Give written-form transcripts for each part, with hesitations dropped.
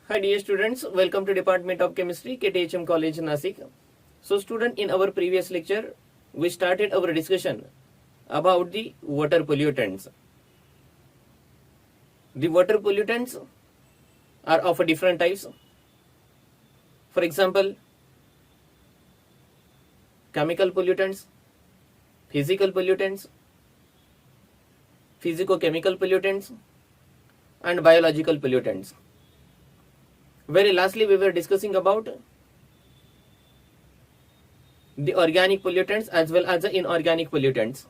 Hi dear students, welcome to Department of Chemistry, KTHM College, Nasik. So student, in our previous lecture, we started our discussion about the water pollutants. The water pollutants are of different types. For example, chemical pollutants, physical pollutants, physico-chemical pollutants, and biological pollutants. Very lastly, we were discussing about the organic pollutants as well as the inorganic pollutants.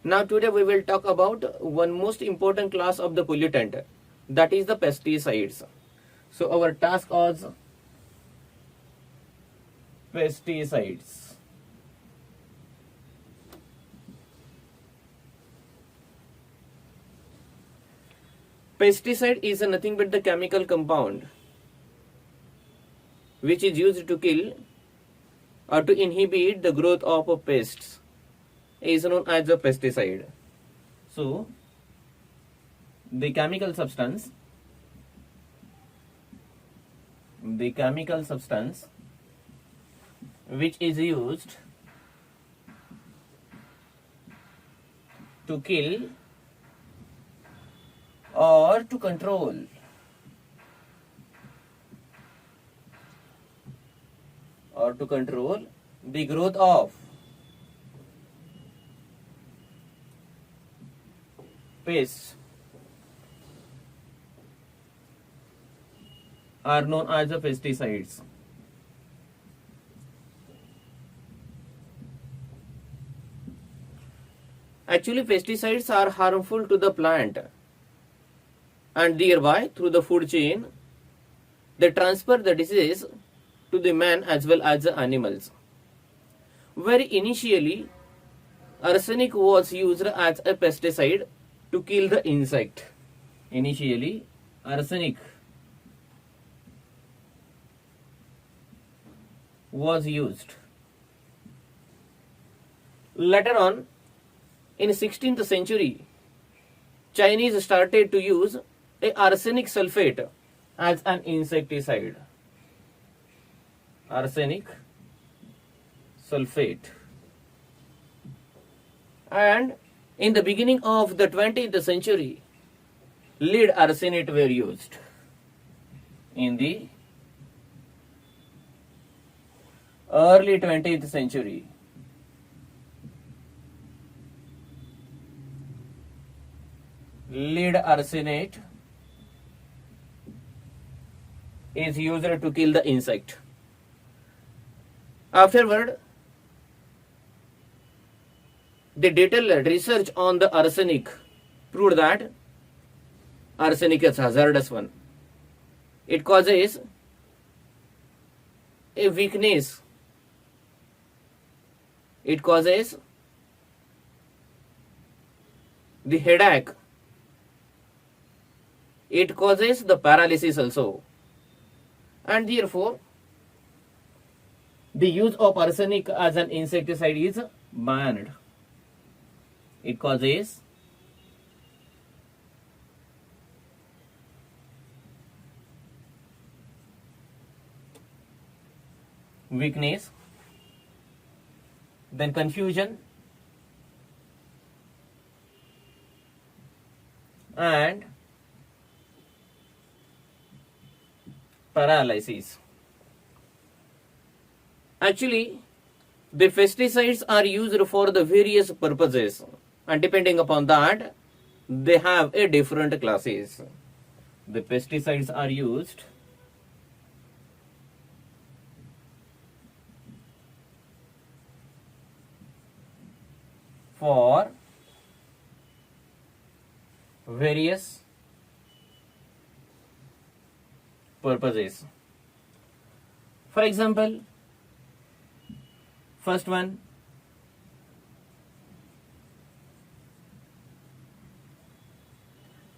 Now today we will talk about one most important class of the pollutant, that is the pesticides. So our task was pesticides. Pesticide is nothing but the chemical compound which is used to kill or to inhibit the growth of pests, is known as a pesticide. So the chemical substance which is used to kill or to control the growth of pests are known as the pesticides. Actually, pesticides are harmful to the plant, and thereby through the food chain they transfer the disease to the man as well as the animals. Where initially arsenic was used as a pesticide to kill the insect. Initially arsenic was used. Later on, in 16th century, Chinese started to use a arsenic sulfate as an insecticide. Arsenic sulfate. And in the beginning of the 20th century, lead arsenate were used. In the early 20th century, lead arsenate is used to kill the insect. Afterward, the detailed research on the arsenic proved that arsenic is hazardous one. It causes a weakness. It causes the headache. It causes the paralysis also. And therefore, the use of arsenic as an insecticide is banned. It causes weakness, then confusion, and paralysis. Actually, the pesticides are used for the various purposes, and depending upon that, they have a different classes. The pesticides are used for various purposes. For example, first one,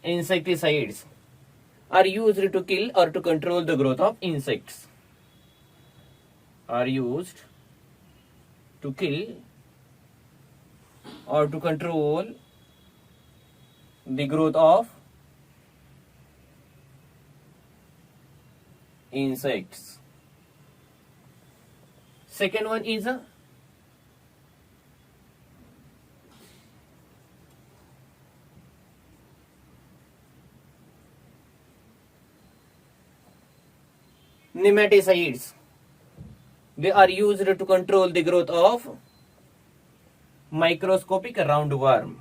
insecticides are used to kill or to control the growth of insects. Are used to kill or to control the growth of insects. Second one is nematicides. They are used to control the growth of microscopic roundworm.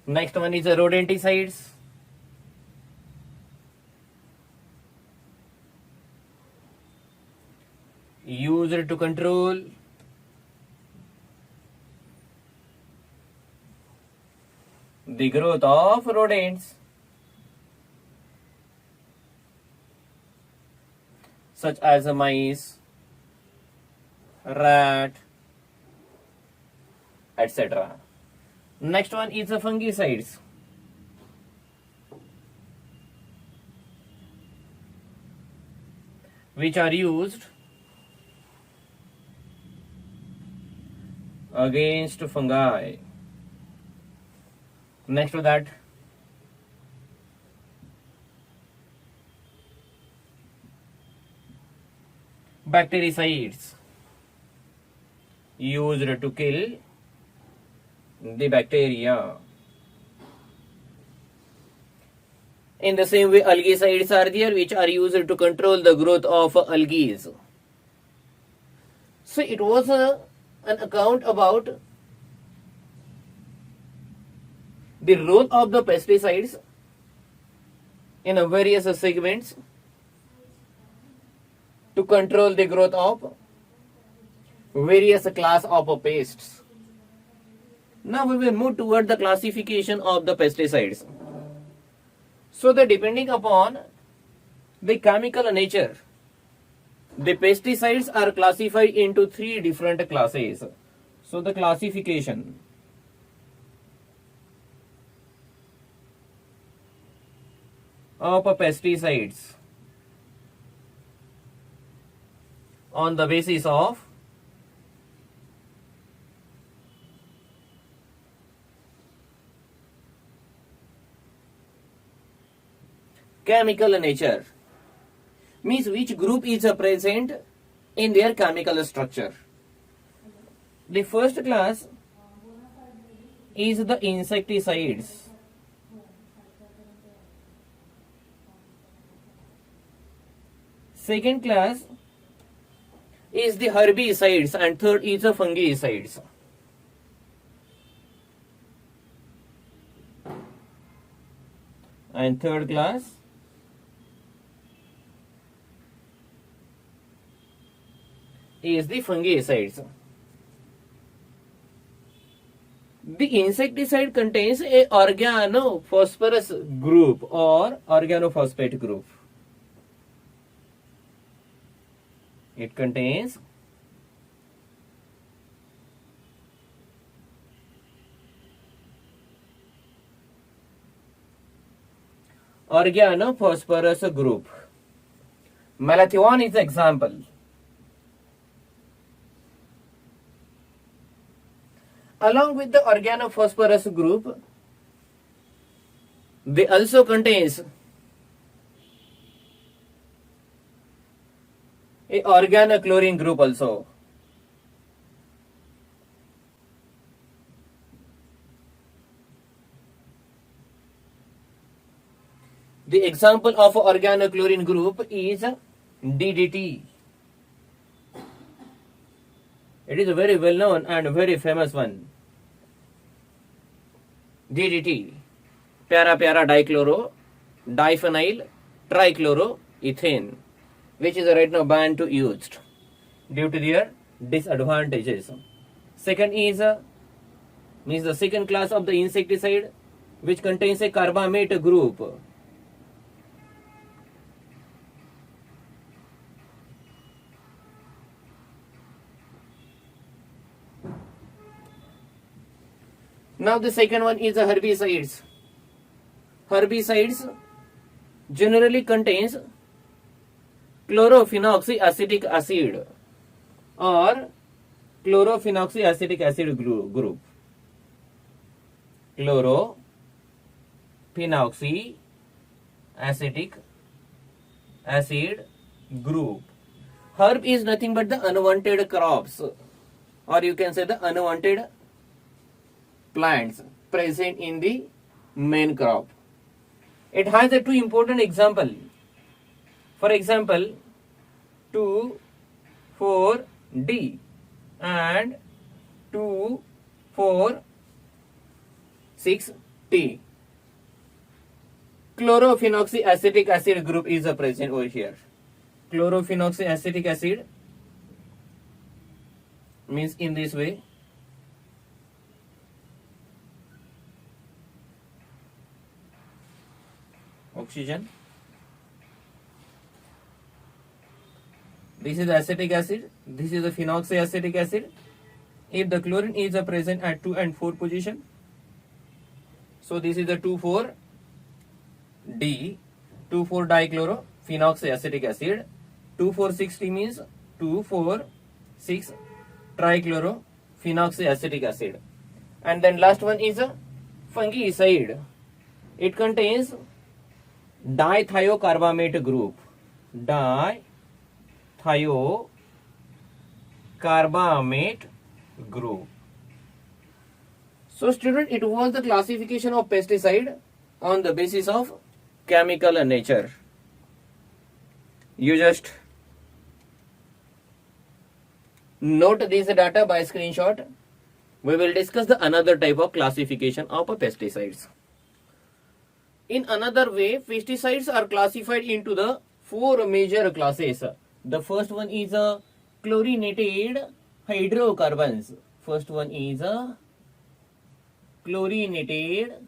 Next one is rodenticides. Used to control the growth of rodents such as mice, rat, etc. Next one is the fungicides. Which are used against fungi. Next to that, bactericides used to kill the bacteria. In the same way, algicides are there which are used to control the growth of algae. So it was an account about the role of the pesticides in various segments to control the growth of various class of pests. Now we will move toward the classification of the pesticides. So that depending upon the chemical nature, the pesticides are classified into 3 different classes. So the classification. Of pesticides on the basis of chemical nature, means which group is present in their chemical structure. The first class is the insecticides. Second class is the herbicides and third is the fungicides. And third class is the fungicides. The insecticide contains a organophosphorus group or organophosphate group. It contains organophosphorus group. Malathion is the example. Along with the organophosphorus group, they also contains a organochlorine group also. The example of organochlorine group is DDT. It is a very well known and very famous one. DDT, para dichloro, diphenyl trichloroethane, which is right now banned to used due to their disadvantages. Second is means the second class of the insecticide, which contains a carbamate group. Now the second one is the herbicides. herbicides generally contains chlorophenoxyacetic acid or chlorophenoxyacetic acid group. Chlorophenoxyacetic acid group. Herb is nothing but the unwanted crops, or you can say the unwanted plants present in the main crop. It has a two important example. For example, 2,4-D and 2,4,6-T. Chlorophenoxyacetic acid group is present over here. Chlorophenoxyacetic acid means in this way. Oxygen. This is acetic acid. This is the phenoxyacetic acid. If the chlorine is present at 2 and 4 position, so this is the 2,4-D, 2,4-dichlorophenoxyacetic acid. 2,4,6-T means 2,4,6-trichlorophenoxyacetic acid. And then last one is a fungicide. It contains dithiocarbamate group. Dithiocarbamate group. So student, it was the classification of pesticide on the basis of chemical nature. You just note this data by screenshot. We will discuss the another type of classification of pesticides. In another way, pesticides are classified into the 4 major classes. The first one is chlorinated hydrocarbons. First one is chlorinated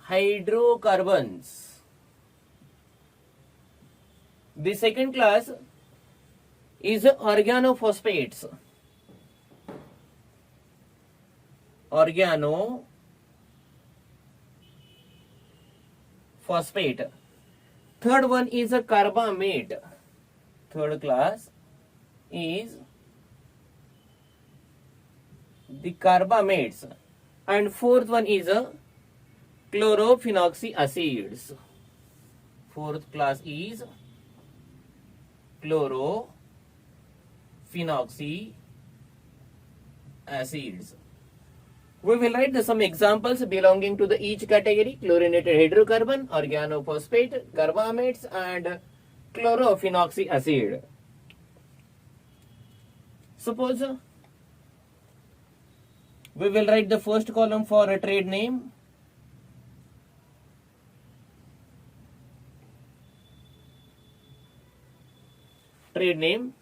hydrocarbons. The second class is organophosphates. Organophosphate. Third one is a carbamate. Third class is the carbamates. And fourth one is a chlorophenoxyacids. Fourth class is chlorophenoxyacids. We will write some examples belonging to the each category: chlorinated hydrocarbon, organophosphate, carbamates, and chlorophenoxyacid. Suppose we will write the first column for a trade name. Trade name.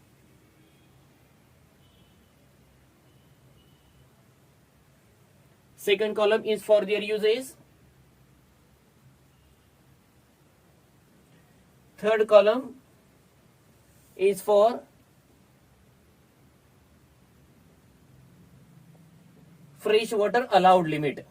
Second column is for their uses. Third column is for fresh water allowed limit.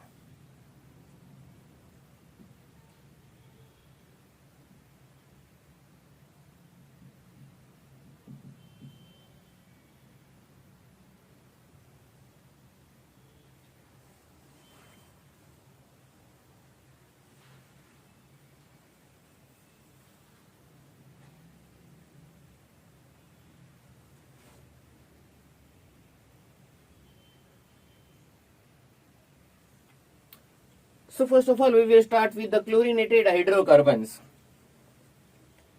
So first of all, we will start with the chlorinated hydrocarbons.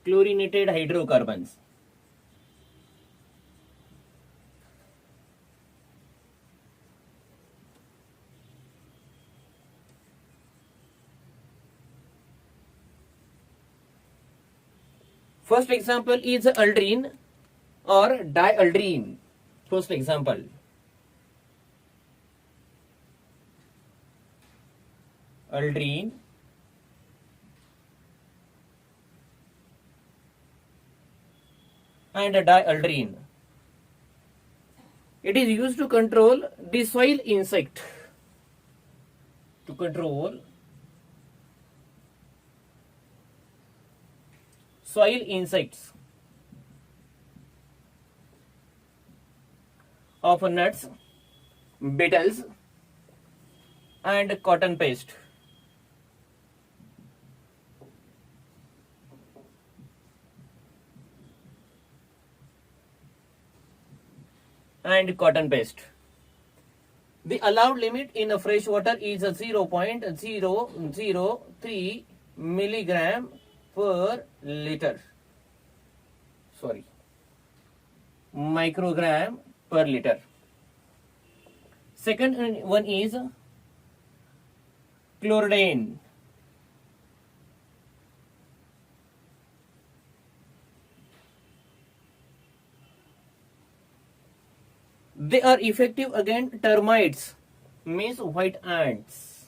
Chlorinated hydrocarbons. First example is aldrine or dialdrine. First example. Aldrine and dialdrine. It is used to control the soil insect. to control soil insects of nuts, beetles, and cotton pest. And cotton pest. The allowed limit in a fresh water is 0.003 milligram per liter. Sorry, microgram per liter. Second one is chlordane. They are effective against termites, means white ants.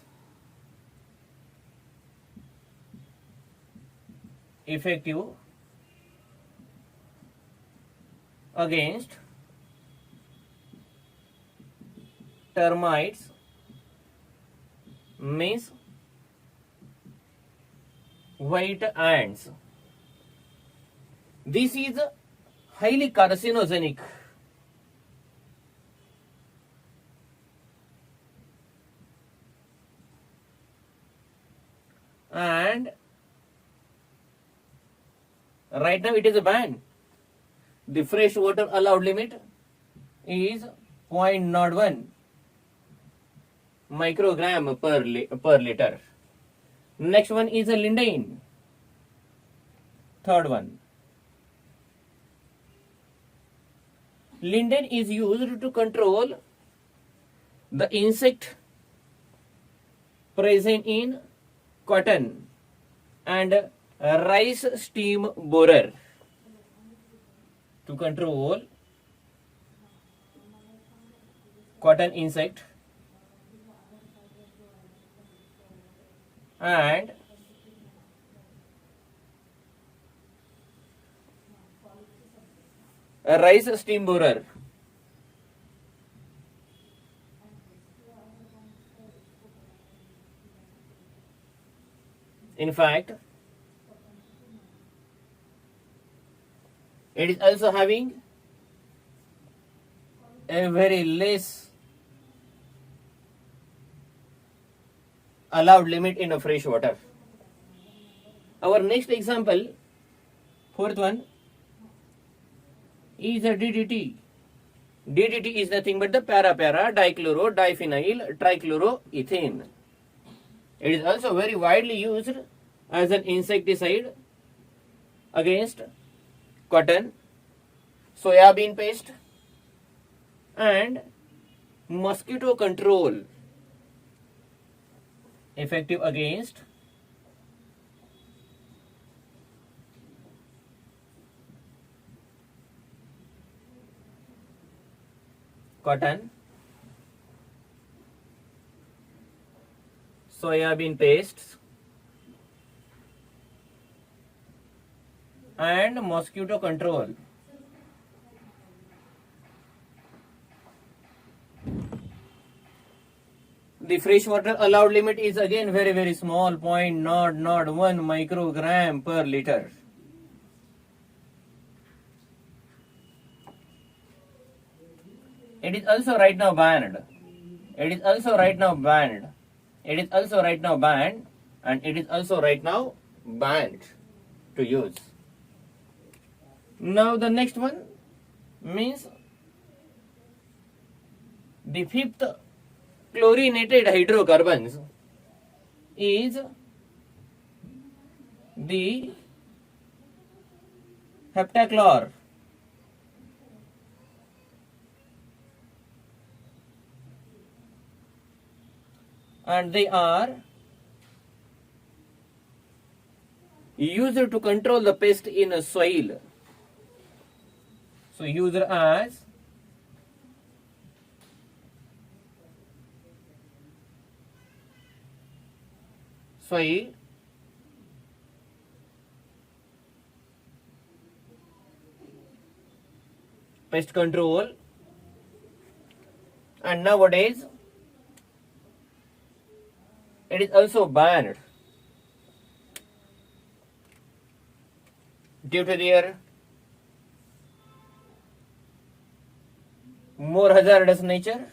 Effective against termites, means white ants. This is highly carcinogenic. And right now it is a ban. The fresh water allowed limit is 0.01 microgram per liter. Next one is a lindane. Third one. Lindane is used to control the insect present in cotton and rice steam borer. To control cotton insect and rice steam borer. In fact, it is also having a very less allowed limit in a fresh water. Our next example, fourth one, is a DDT. DDT is nothing but the para-para dichloro diphenyl trichloroethane. It is also very widely used as an insecticide against cotton, soybean pest, and mosquito control. Effective against cotton, soybean pests, and mosquito control. The freshwater allowed limit is again very small, 0.001 microgram per liter. It is also right now banned. It is also right now banned. It is also right now banned, and it is also right now banned to use. Now the next one means the fifth chlorinated hydrocarbons is the heptachlor. And they are used to control the pest in a soil. So used as soil pest control, and nowadays It is also banned due to their more hazardous nature.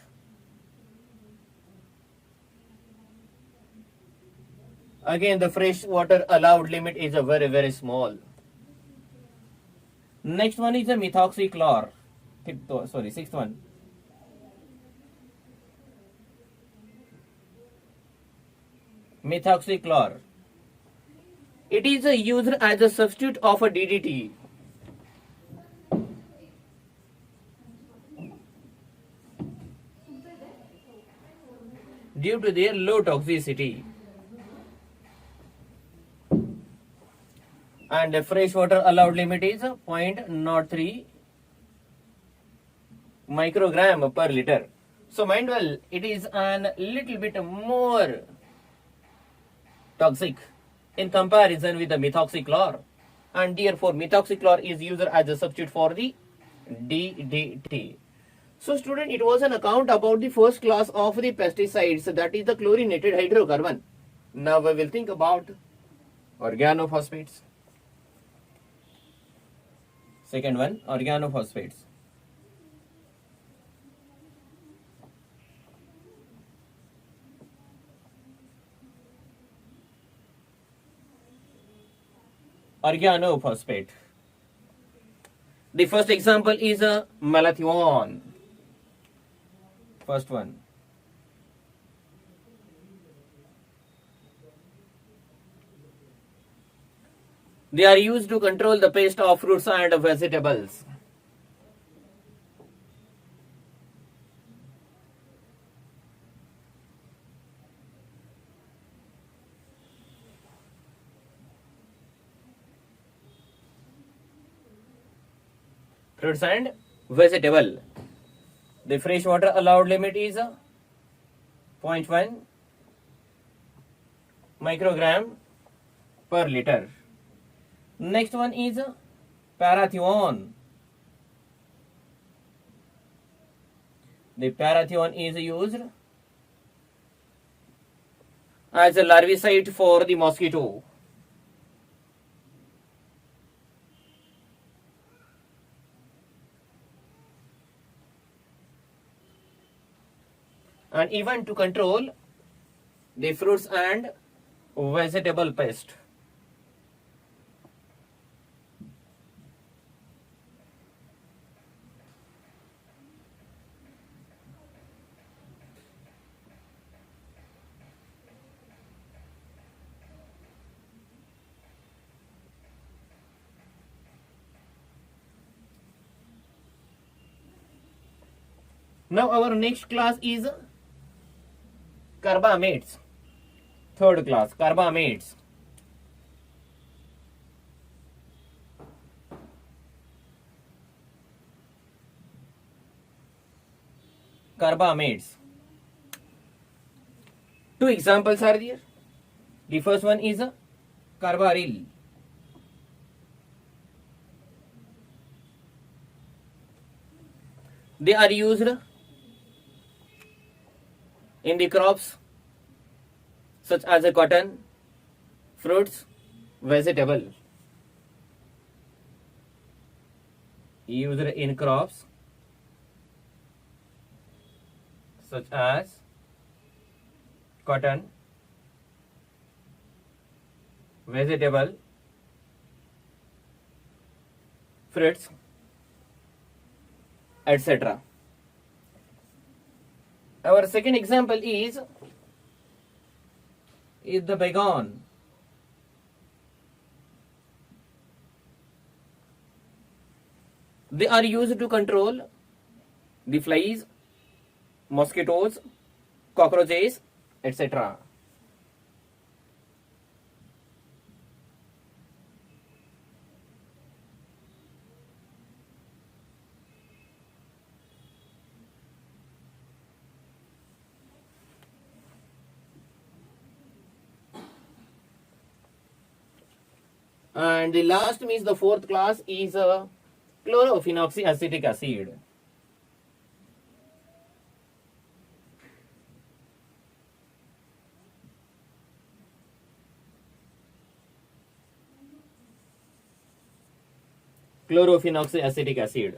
Again, the fresh water allowed limit is a very, very small. Next one is a methoxychlor. Sixth one. Methoxychlor. It is used as a substitute of a DDT. Due to their low toxicity. And the freshwater allowed limit is 0.03 microgram per liter. So mind well, it is a little bit more toxic in comparison with the methoxychlor, and therefore methoxychlor is used as a substitute for the DDT. So student, it was an account about the first class of the pesticides, that is the chlorinated hydrocarbon. Now we will think about organophosphates. Second one, organophosphates. Organophosphate. The first example is a malathion. First one. They are used to control the pest of fruits and vegetables. Fruits and vegetable. The freshwater allowed limit is 0.1 microgram per liter. Next one is parathion. The parathion is used as a larvicide for the mosquito. And even to control the fruits and vegetable pest. Now our next class is carbamates. Third class, carbamates. Carbamates. Two examples are there. The first one is carbaryl. They are used in the crops such as a cotton, fruits, vegetable. Used in crops such as cotton, vegetable, fruits, etc. Our second example is the baygon. They are used to control the flies, mosquitoes, cockroaches, etc. And the last means the fourth class is chlorophenoxyacetic acid. chlorophenoxyacetic acid.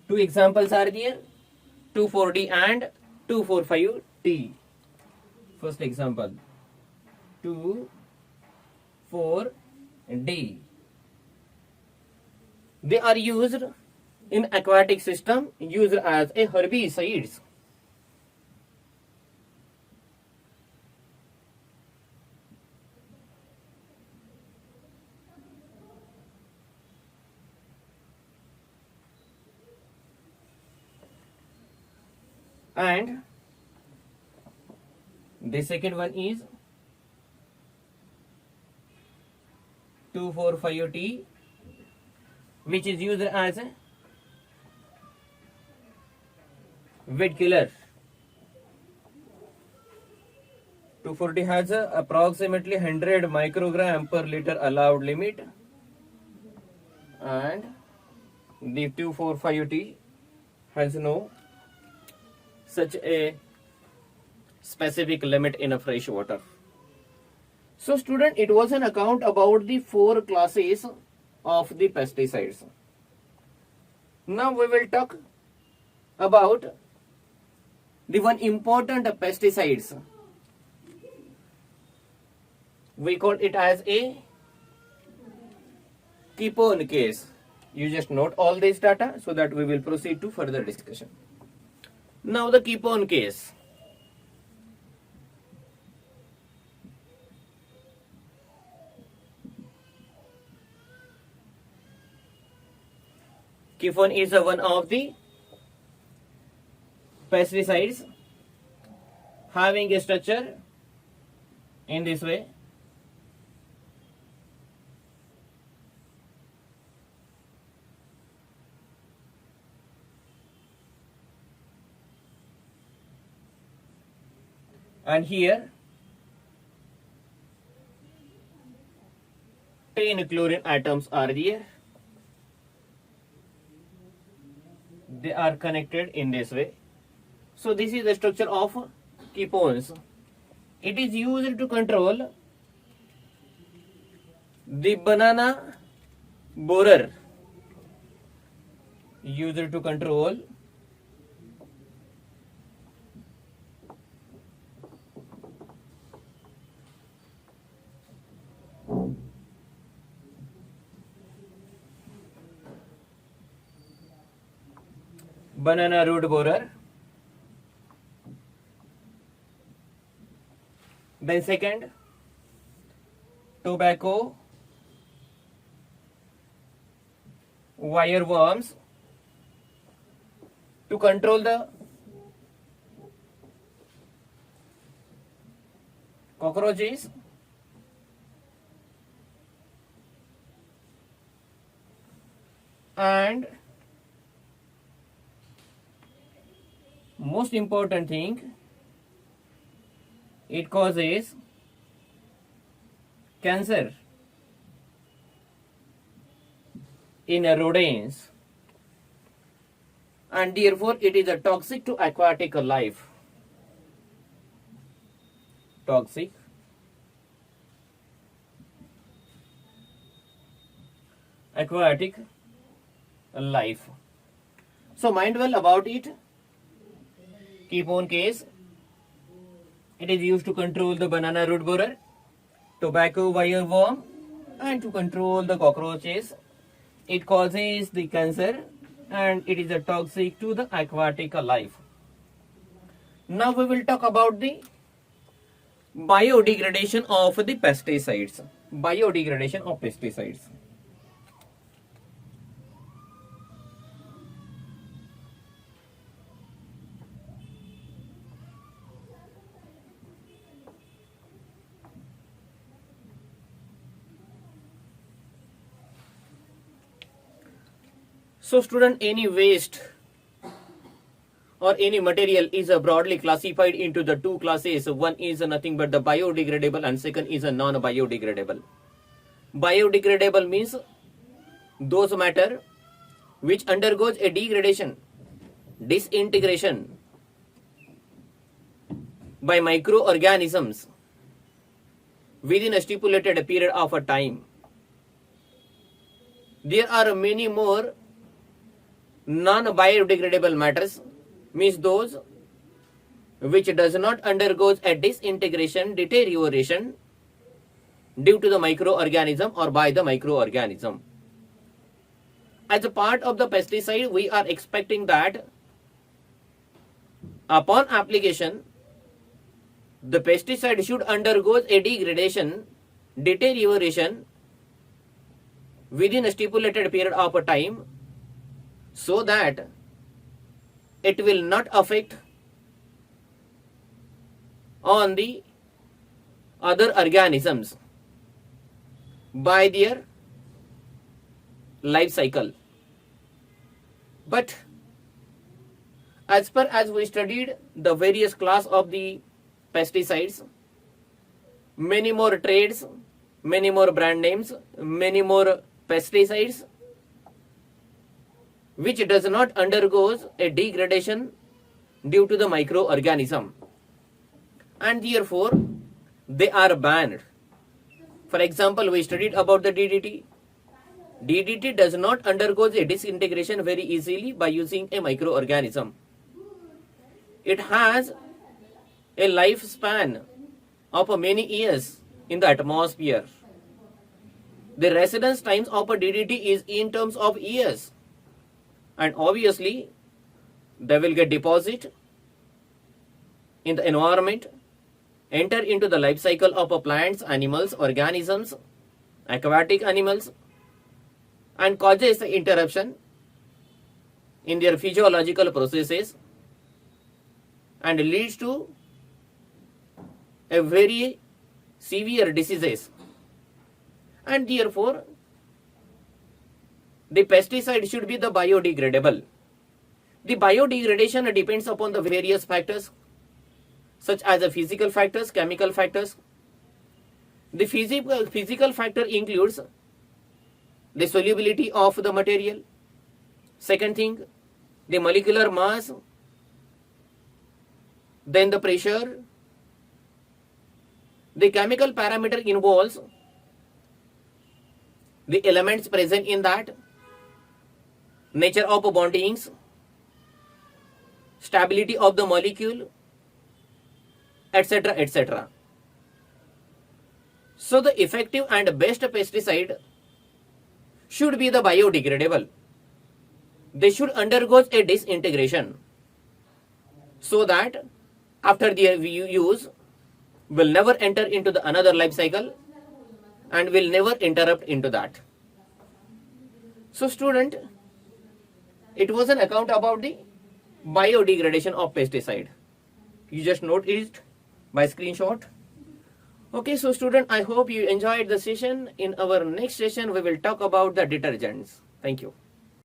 Two examples are there, 2,4-D and 2,4,5-T. First example, 2,4-D. They are used in aquatic system, used as a herbicides. And the second one is 2,4,5-T, which is used as a weed killer. 2,4-D has approximately 100 microgram per liter allowed limit, and the 2,4,5-T has no such a specific limit in a fresh water. So student, it was an account about the 4 classes of the pesticides. Now we will talk about the one important pesticides. We call it as a keep-on case. You just note all this data so that we will proceed to further discussion. Now the keep-on case. Keep-on is one of the pesticides having a structure in this way. And here 10 chlorine atoms are there. They are connected in this way. So this is the structure of keep-ons. It is used to control the banana borer. Used to control banana root borer. Then second, tobacco wire worms to control the cockroaches. And most important thing, it causes cancer in rodents, and therefore it is a toxic to aquatic life. Toxic aquatic life. So mind well about it. Keep-on case. It is used to control the banana root borer, tobacco wire worm, and to control the cockroaches. It causes the cancer and it is a toxic to the aquatic life. Now we will talk about the biodegradation of the pesticides. Biodegradation of pesticides. So student, any waste or any material is broadly classified into the 2 classes. One is nothing but the biodegradable and second is a non-biodegradable. Biodegradable means those matter which undergoes a degradation, disintegration by microorganisms within a stipulated period of a time. there are many more non-biodegradable matters, means those which does not undergo a disintegration, deterioration due to the microorganism or by the microorganism. As a part of the pesticide, we are expecting that upon application, the pesticide should undergo a degradation, deterioration within a stipulated period of time, so that it will not affect on the other organisms by their life cycle. But as per as we studied the various class of the pesticides, many more trades, many more brand names, many more pesticides which does not undergoes a degradation due to the microorganism, and therefore they are banned. For example, we studied about the DDT. DDT does not undergo a disintegration very easily by using a microorganism. It has a lifespan of many years in the atmosphere. The residence times of a DDT is in terms of years, and obviously they will get deposit in the environment, enter into the life cycle of plants, animals, organisms, aquatic animals, and causes the interruption in their physiological processes and leads to a very severe diseases. And therefore the pesticide should be the biodegradable. The biodegradation depends upon the various factors such as the physical factors, chemical factors. The physical factor includes the solubility of the material. Second thing, the molecular mass, then the pressure. The chemical parameter involves the elements present in that, nature of bondings, stability of the molecule, etc., etc. So the effective and best pesticide should be the biodegradable. They should undergo a disintegration so that after their use will never enter into the another life cycle and will never interrupt into that. So student, it was an account about the biodegradation of pesticide. You just note it by screenshot. Okay, so student, I hope you enjoyed the session. In our next session, we will talk about the detergents. Thank you.